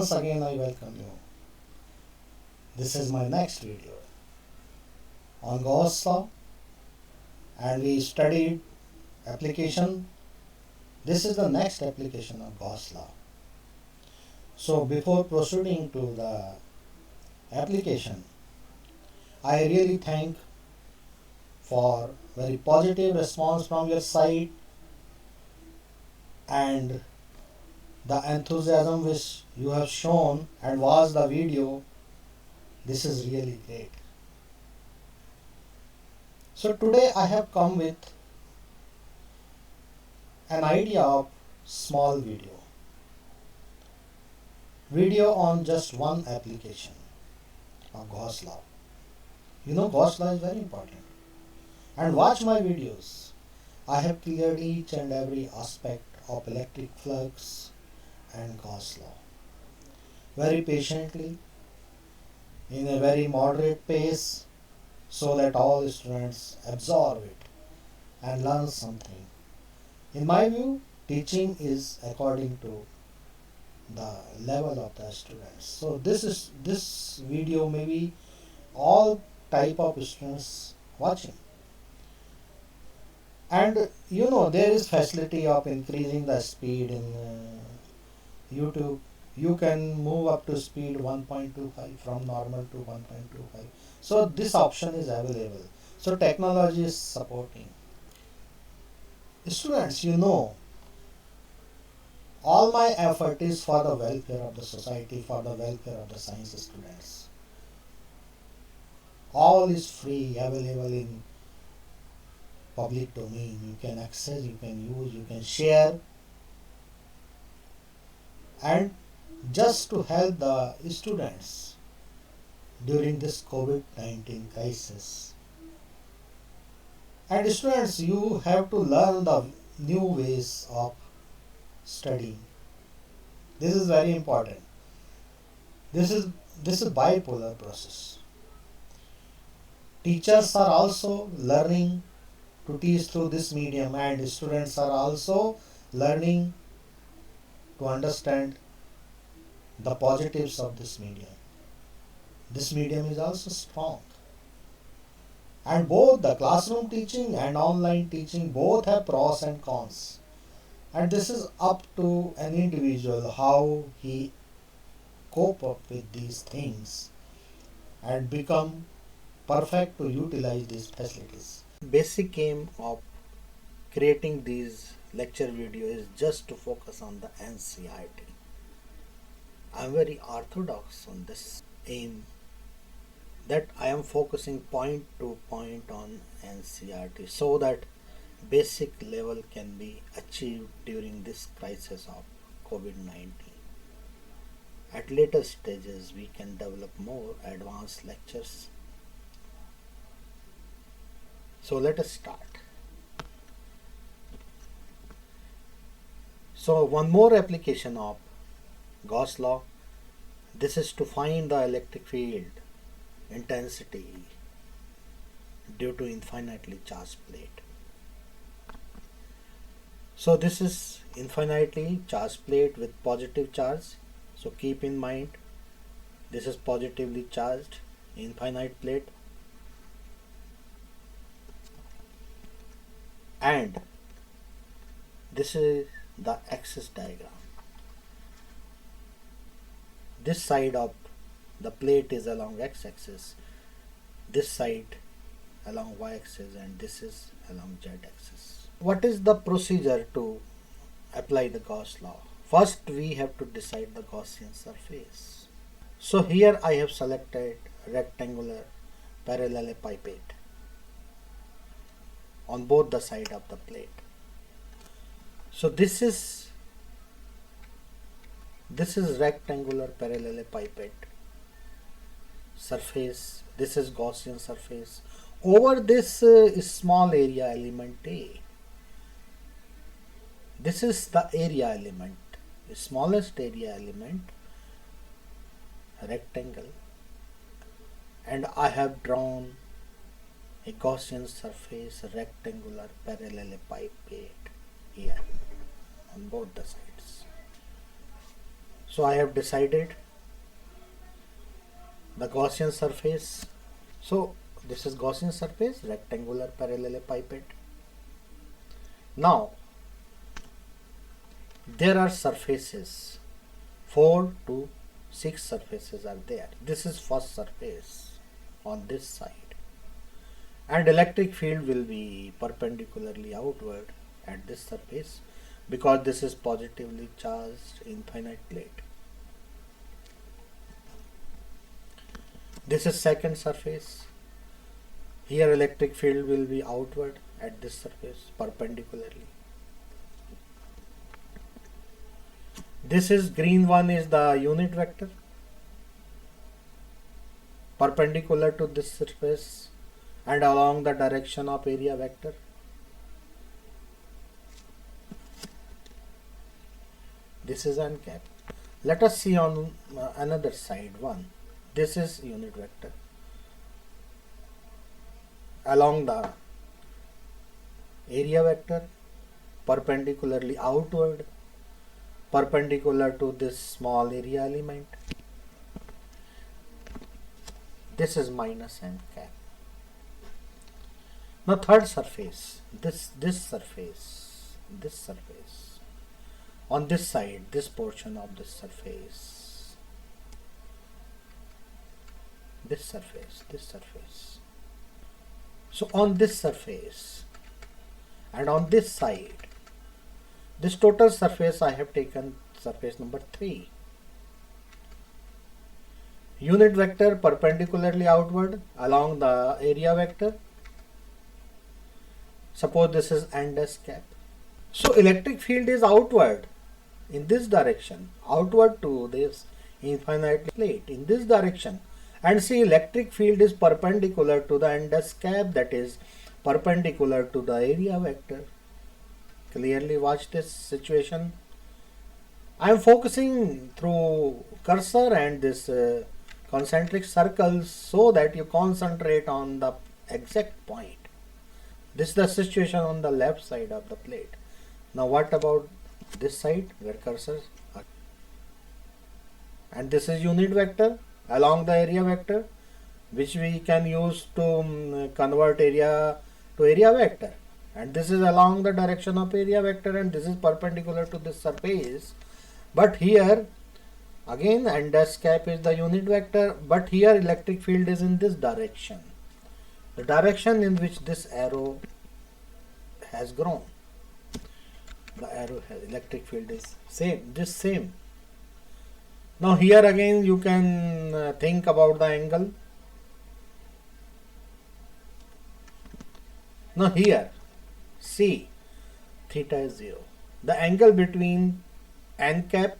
once again I welcome you. This is my next video on Gauss law, and we studied application. This is the next application of Gauss law. So before proceeding to the application, I really thank for very positive response from your side and the enthusiasm which you have shown and watched the video. This is really great. So today I have come with an idea of small video on just one application of Gauss law. You know, Gauss law is very important. And watch my videos. I have cleared each and every aspect of electric flux and Gauss law very patiently, in a very moderate pace, so that all students absorb it and learn something. In my view, teaching is according to the level of the students. So this video may be all type of students watching. And you know, there is facility of increasing the speed in YouTube. You can move up to speed 1.25 from normal to 1.25. So this option is available. So technology is supporting. Students, you know, all my effort is for the welfare of the society, for the welfare of the science students. All is free, available in public domain. You can access, you can use, you can share. And just to help the students during this COVID-19 crisis. And students, you have to learn the new ways of studying. This is very important. This is bipolar process. Teachers are also learning to teach through this medium, and students are also learning to understand the positives of this medium. This medium is also strong. And both the classroom teaching and online teaching both have pros and cons. And this is up to an individual how he cope up with these things and become perfect to utilize these facilities. Basic aim of creating these lecture video is just to focus on the NCERT. I am very orthodox on this aim, that I am focusing point to point on NCERT so that basic level can be achieved during this crisis of COVID-19. At later stages we can develop more advanced lectures. So let us start. So one more application of Gauss law. This is to find the electric field intensity due to infinitely charged plate. So this is infinitely charged plate with positive charge. So keep in mind, this is positively charged infinite plate, and this is the axis diagram. This side of the plate is along x-axis, this side along y-axis, and this is along z-axis. What is the procedure to apply the Gauss law? First we have to decide the Gaussian surface. So here I have selected rectangular parallelepiped on both the side of the plate. So this is rectangular parallelepiped surface. This is Gaussian surface. Over this small area element A. This is the area element, the smallest area element, rectangle, and I have drawn a Gaussian surface rectangular parallelepiped here on both the sides. So I have decided the Gaussian surface. So this is Gaussian surface, rectangular parallelepiped. Now there are surfaces, 4 to 6 surfaces are there. This is first surface on this side, and electric field will be perpendicularly outward at this surface because this is positively charged infinite plate. This is second surface. Here electric field will be outward at this surface perpendicularly. This is green one is the unit vector perpendicular to this surface and along the direction of area vector. This is n cap. Let us see on another side one. This is unit vector along the area vector perpendicularly outward, perpendicular to this small area element. This is minus n cap. Now third surface, this surface, on this side, this portion of this surface, this surface. So on this surface and on this side, this total surface I have taken surface number 3. Unit vector perpendicularly outward along the area vector. Suppose this is n dash cap. So electric field is outward in this direction, outward to this infinite plate in this direction, and see electric field is perpendicular to the n dash cap, that is perpendicular to the area vector. Clearly watch this situation. I am focusing through cursor and this concentric circles so that you concentrate on the exact point. This is the situation on the left side of the plate. Now what about this side where cursors are? And this is unit vector along the area vector, which we can use to convert area to area vector. And this is along the direction of area vector, and this is perpendicular to this surface. But here again n dash cap is the unit vector, but here electric field is in this direction, the direction in which this arrow has grown. The arrow has electric field is same. Now here again you can think about the angle. Now here see theta is 0. The angle between n cap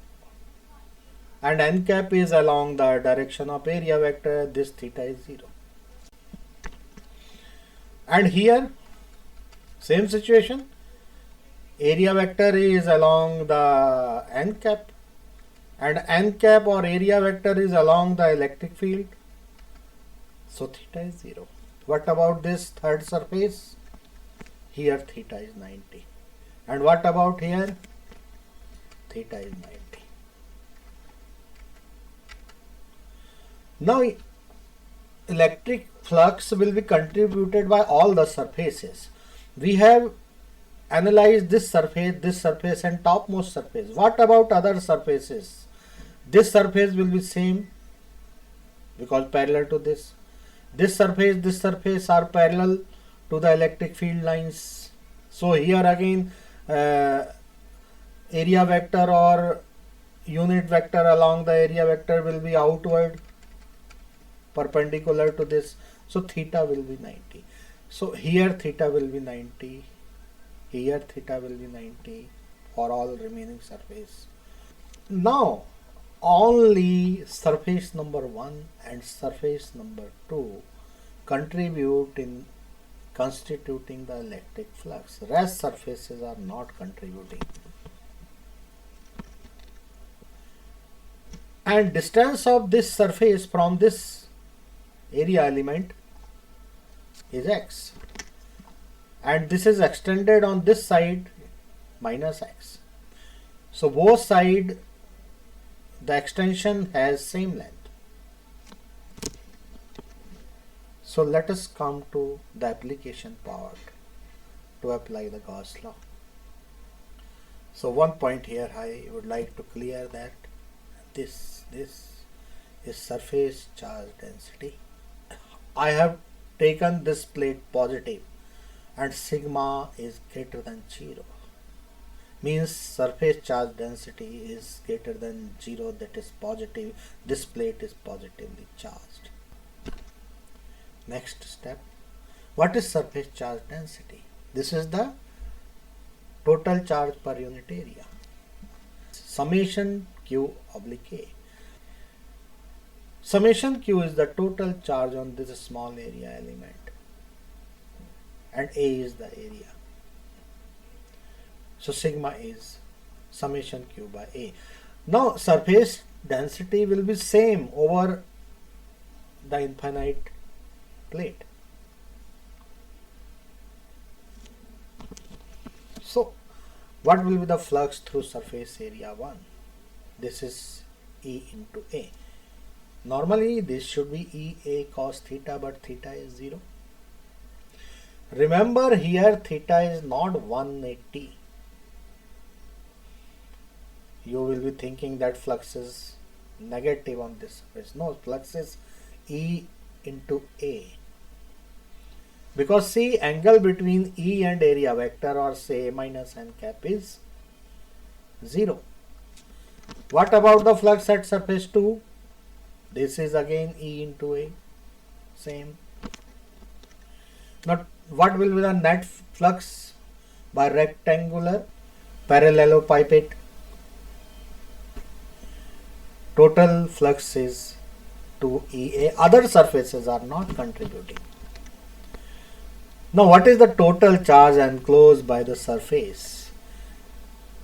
and n cap is along the direction of area vector. This theta is 0. And here same situation, area vector is along the n cap and n cap or area vector is along the electric field, so theta is 0. What about this third surface? Here theta is 90. And what about here? Theta is 90. Now electric flux will be contributed by all the surfaces. We have analyzed this surface and topmost surface. What about other surfaces? This surface will be same because parallel to this. This surface are parallel to the electric field lines. So here again area vector or unit vector along the area vector will be outward perpendicular to this. So theta will be 90. So here theta will be 90. Here theta will be 90 for all remaining surface. Now only surface number 1 and surface number 2 contribute in constituting the electric flux. Rest surfaces are not contributing. And distance of this surface from this area element is x, and this is extended on this side minus x. So both side the extension has same length. So let us come to the application part to apply the Gauss law. So one point here I would like to clear that this is surface charge density. I have taken this plate positive and sigma is greater than 0. Means surface charge density is greater than 0, that is positive. This plate is positively charged. Next step. What is surface charge density? This is the total charge per unit area. Summation Q oblique A. Summation Q is the total charge on this small area element and A is the area. So sigma is summation Q by A. Now surface density will be same over the infinite plate. So what will be the flux through surface area 1? This is E into A. Normally this should be EA cos theta, but theta is 0. Remember here theta is not 180. You will be thinking that flux is negative on this surface. No, flux is E into A. Because see, angle between E and area vector, or say minus n cap, is 0. What about the flux at surface 2? This is again E into A. Same. Now what will be the net flux by rectangular parallelepiped? Total flux is 2EA. Other surfaces are not contributing. Now what is the total charge enclosed by the surface?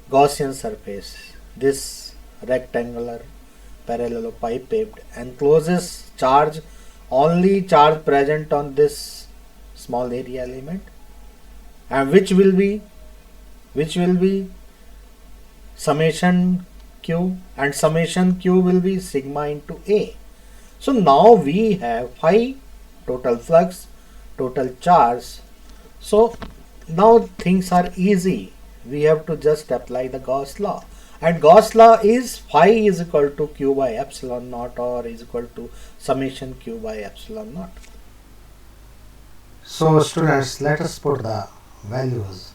Gaussian surface. This rectangular parallelepiped encloses charge, only charge present on this small area element, and which will be summation Q, and summation Q will be sigma into A. So now we have phi, total flux, total charge. So now things are easy. We have to just apply the Gauss law. And Gauss law is phi is equal to Q by epsilon naught, or is equal to summation Q by epsilon naught. So students, let us put the values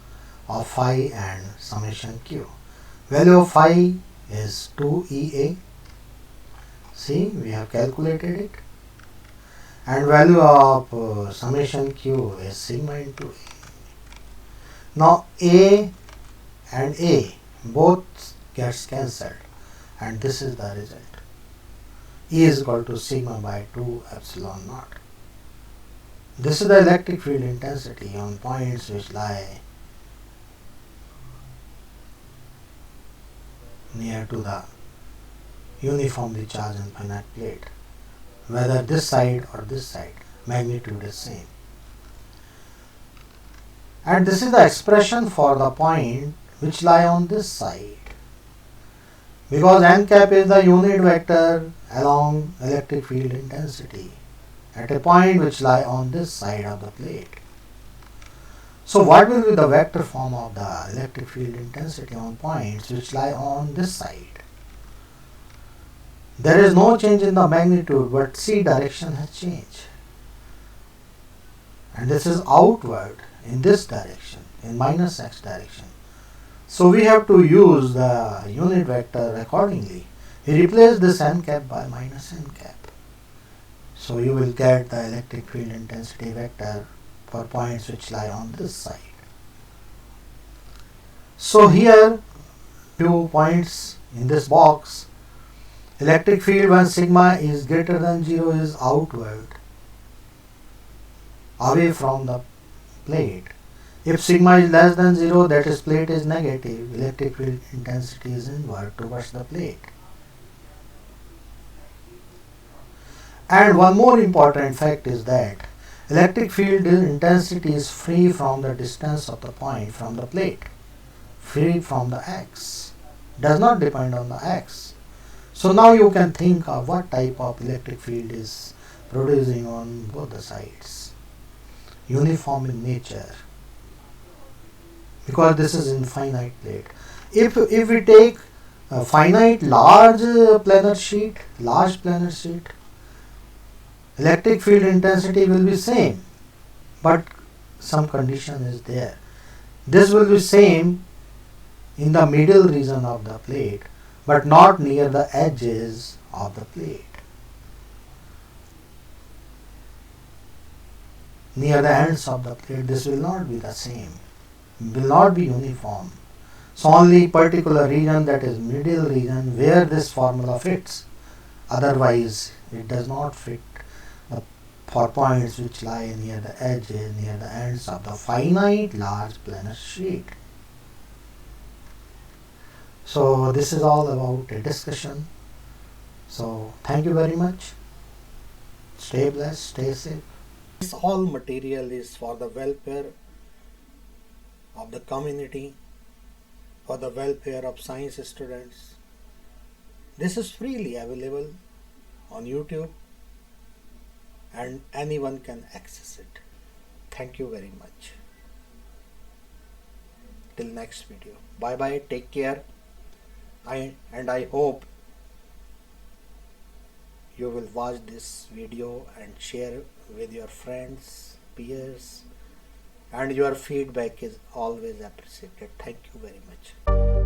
of phi and summation Q. Value of phi is 2EA. See, we have calculated it. And value of summation Q is sigma into A. Now A and A both gets cancelled, and this is the result. E is equal to sigma by 2 epsilon naught. This is the electric field intensity on points which lie near to the uniformly charged infinite plate. Whether this side or this side, magnitude is same. And this is the expression for the point which lie on this side. Because n cap is the unit vector along electric field intensity at a point which lie on this side of the plate. So what will be the vector form of the electric field intensity on points which lie on this side? There is no change in the magnitude, but C direction has changed. And this is outward in this direction, in minus x direction. So we have to use the unit vector accordingly. We replace this n cap by minus n cap. So you will get the electric field intensity vector for points which lie on this side. So here, few points in this box. Electric field when sigma is greater than 0 is outward, away from the plate. If sigma is less than 0, that is plate is negative, electric field intensity is inward towards the plate. And one more important fact is that electric field intensity is free from the distance of the point from the plate, free from the x, does not depend on the x. So now you can think of what type of electric field is producing on both the sides. Uniform in nature, because this is infinite plate. If we take a finite large planar sheet, electric field intensity will be same, but some condition is there. This will be same in the middle region of the plate, but not near the edges of the plate. Near the ends of the plate, this will not be the same, will not be uniform. So only particular region, that is middle region, where this formula fits. Otherwise, it does not fit the for points which lie near the edges, near the ends of the finite large planar sheet. So this is all about a discussion. So thank you very much. Stay blessed, stay safe. This all material is for the welfare of the community, for the welfare of science students. This is freely available on YouTube and anyone can access it. Thank you very much. Till next video. Bye bye. Take care. And I hope you will watch this video and share with your friends, peers, and your feedback is always appreciated. Thank you very much.